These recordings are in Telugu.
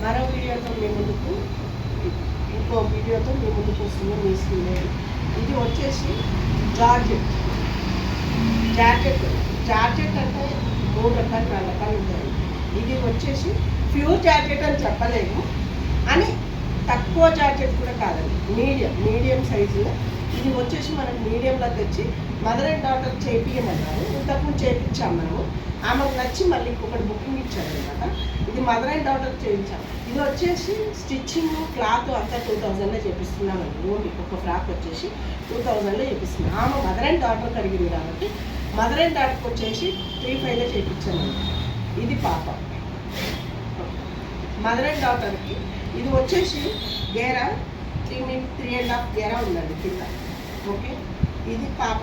మరో వీడియోతో మీ ముందుకు ఇంకో వీడియోతో మీ ముందుకు వస్తుంది మీ స్కూల్. ఇది వచ్చేసి జార్జెట్. జార్జెట్ అంటే 3 రకాలు 4 రకాలు ఉంటాయి. ఇది వచ్చేసి ప్యూర్ జార్జెట్ అని చెప్పలేము, అని తక్కువ జార్జెట్ కూడా కాదండి, మీడియం సైజులో. ఇది వచ్చేసి మనం మీడియంలో తెచ్చి మదర్ అండ్ డాటర్ చేయించమన్నారు. ఇంతకుముందు చేయించాము మనము. ఆమెకు నచ్చి మళ్ళీ ఇంకొకటి బుకింగ్ ఇచ్చారనమాట. ఇది మదర్ అండ్ డాటర్ చేయించాము. ఇది వచ్చేసి స్టిచ్చింగ్ క్లాత్ అంతా 2000లో చేపిస్తున్నామండి. ఓన్లీ ఒక ఫ్రాక్ వచ్చేసి 2000లో చేపిస్తున్నాం. ఆమె మదర్ అండ్ డాటర్ కడిగింది కాబట్టి మదర్ అండ్ డాటర్కి వచ్చేసి 35లో చేయించామండి. ఇది పాప మదర్ అండ్ డాటర్కి. ఇది వచ్చేసి గేరా 3.5 గేరా ఉందండి కింద. ఓకే, ఇది పాప.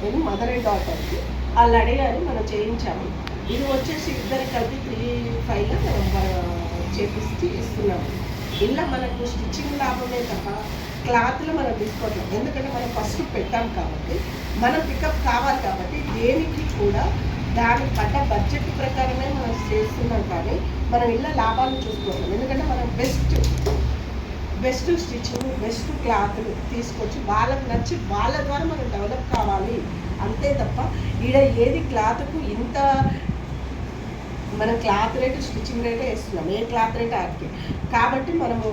ఇది మదర్ అండ్ డాటర్కి వాళ్ళు అడిగారు, మనం చేయించాము. ఇది వచ్చేసి ఇద్దరు కలిపి 3.5లో మనం చేపిస్తే ఇస్తున్నాము. ఇలా మనకు స్టిచ్చింగ్ లాభమే తప్ప క్లాత్లో మనం తీసుకోవట్లేదు. ఎందుకంటే మనం ఫస్ట్ పెట్టాం కాబట్టి, మనం పికప్ కావాలి కాబట్టి దేనికి కూడా దానికి పడ్డ బడ్జెట్ ప్రకారమే మనం చేస్తున్నాం. కానీ మనం ఇలా లాభాలను చూసుకోవట్లేదు. ఎందుకంటే మనం బెస్ట్ స్టిచ్చింగ్, బెస్ట్ క్లాత్లు తీసుకొచ్చి వాళ్ళకి నచ్చి వాళ్ళ ద్వారా మనం డెవలప్ కావాలి అంతే తప్ప ఈడ ఏది క్లాత్కు ఇంత మనం క్లాత్ రేటు స్టిచ్చింగ్ రేటే ఇస్తున్నాం, ఏ క్లాత్ రేట్ ఆడికి. కాబట్టి మనము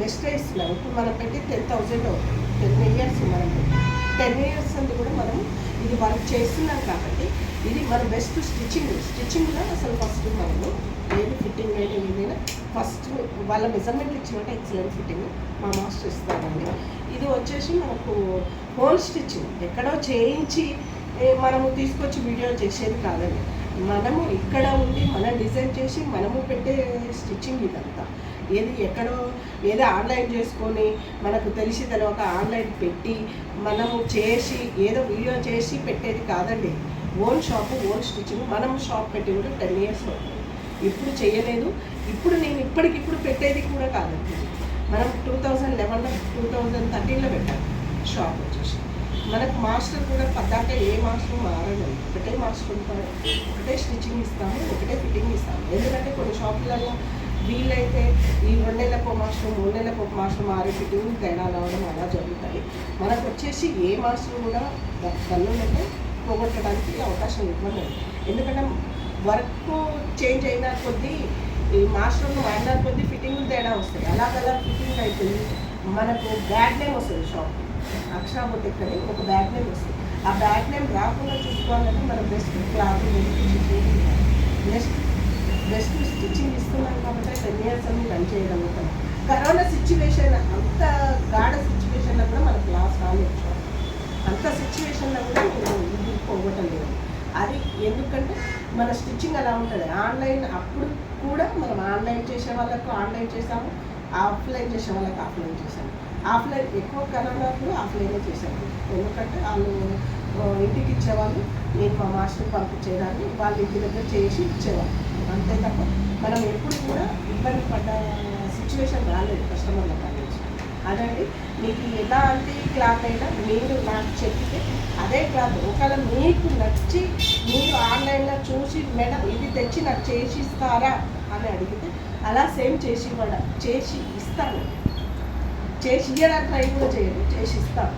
బెస్టే ఇస్తున్నాం. ఇప్పుడు మనం పెట్టి 10,000 అవుతుంది. 10 ఇయర్స్ మనం పెట్టి 10 ఇయర్స్ అంతా కూడా మనం ఇది వర్క్ చేస్తున్నాం కాబట్టి ఇది మన బెస్ట్ స్టిచ్చింగ్లో అసలు ఫస్ట్ మనము ఏది ఫిట్టింగ్ అయినా ఏదైనా ఫస్ట్ వాళ్ళ మెజర్మెంట్ ఇచ్చినట్టు ఎక్సలెంట్ ఫిట్టింగ్ మా మాస్టర్ ఇస్తారండి. ఇది వచ్చేసి మనకు హోల్ స్టిచ్చింగ్ ఎక్కడో చేయించి మనము తీసుకొచ్చి వీడియో చేసేది కాదండి. మనము ఇక్కడ ఉండి మనం డిజైన్ చేసి మనము పెట్టే స్టిచ్చింగ్ ఇదంతా. ఏది ఎక్కడో ఏదో ఆన్లైన్ చేసుకొని మనకు తెలిసి తెలియక ఆన్లైన్ పెట్టి మనము చేసి ఏదో వీడియో చేసి పెట్టేది కాదండి. Own shop, own stitching. మనం షాప్ పెట్టి కూడా 10 ఇయర్స్ అవుతుంది. ఇప్పుడు చేయలేదు. ఇప్పుడు నేను ఇప్పటికిప్పుడు పెట్టేది కూడా కాదండి. మనం 2011లో 2013లో పెట్టాను షాప్ వచ్చేసి. మనకు మాస్టర్ కూడా పద్దాక ఏ మాస్టర్ మారడం, ఒకటే మాస్టర్ ఉంటాడు, ఒకటే స్టిచ్చింగ్ ఇస్తాము, ఒకటే ఫిట్టింగ్ ఇస్తాము. ఎందుకంటే కొన్ని షాపులలో వీళ్ళైతే ఈ 2 నెలలకు మాస్టర్ 3 నెలలకు ఒక మాస్టర్ మారే ఫిట్టింగ్ తేడా రావడం అలా జరుగుతాయి. మనకు వచ్చేసి ఏ మాస్టర్ కూడా కన్నులంటే పోగొట్టడానికి అవకాశం ఇవ్వండి. ఎందుకంటే వర్క్ చేంజ్ అయిన కొద్దీ ఈ మాస్టర్లు మారిన కొద్దీ ఫిట్టింగ్ తేడా వస్తాయి. అలాగలా ఫిట్టింగ్ అయిపోయి మనకు బ్యాడ్ నేమ్ వస్తుంది. షాప్ అక్షరాబొటిక్ అని ఒక బ్యాడ్ నేమ్ వస్తుంది. ఆ బ్యాడ్ నేమ్ రాకుండా చూసుకోవాలంటే మనం బెస్ట్ క్లాత్, బెస్ట్ స్టిచ్చింగ్ ఇస్తున్నాం కాబట్టి 10 ఇయర్స్ అని రన్ చేయగలుగుతాం. కరోనా సిచ్యువేషన్ అంత గాఢ సిచ్యువేషన్లో కూడా మనకు లాస్ రాలేదు. అంత సిచ్యువేషన్లో కూడా నేను ఇది పోగొట్టం లేదు. అది ఎందుకంటే మన స్టిచ్చింగ్ అలా ఉంటుంది. ఆన్లైన్ అప్పుడు కూడా మనం ఆన్లైన్ చేసే వాళ్ళకు ఆన్లైన్ చేసాము, ఆఫ్లైన్ చేసే వాళ్ళకి ఆఫ్లైన్ చేసాము. ఆఫ్లైన్ ఎక్కువ కరోనాప్పుడు ఆఫ్లైనే చేశాము. ఎందుకంటే వాళ్ళు ఇంటికి ఇచ్చేవాళ్ళు, నేను మా మాస్టర్కి పంపించేదాన్ని, వాళ్ళు ఇంటి దగ్గర చేసి ఇచ్చేవాళ్ళు. అంతే తప్ప మనం ఎప్పుడు కూడా ఇబ్బంది పడ్డ సిచ్యువేషన్ రాలేదు కస్టమర్ల నుంచి. అదండి, మీకు ఎలాంటి క్లాత్ అయినా మీరు నాకు చెప్తే అదే క్లాత్ ఒకవేళ మీకు నచ్చి మీరు ఆన్లైన్లో చూసి మేడం ఇది తెచ్చి నాకు చేసి ఇస్తారా అని అడిగితే అలా సేమ్ చేసి ఇస్తాను. చేసి ఇయ్యడానికి ట్రై కూడా చేయదు, చేసి ఇస్తాను.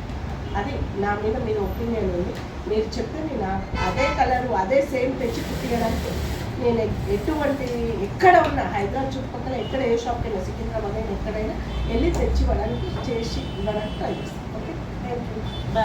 అది నా మీద మీరు ఒపీనియన్ ఉంది. మీరు చెప్తే నేను అదే కలరు అదే సేమ్ తెచ్చి కుట్టియడానికి నేను ఎటువంటి ఎక్కడ ఉన్నా హైదరాబాద్ చుట్టుపక్కల ఎక్కడ ఏ షాప్కి అయినా సికింద్రాబాద్ అయినా ఎక్కడైనా వెళ్ళి తెచ్చి ఇవ్వడానికి చేసి ఇవ్వడానికి ట్రై చేస్తాను. Okay, thank you.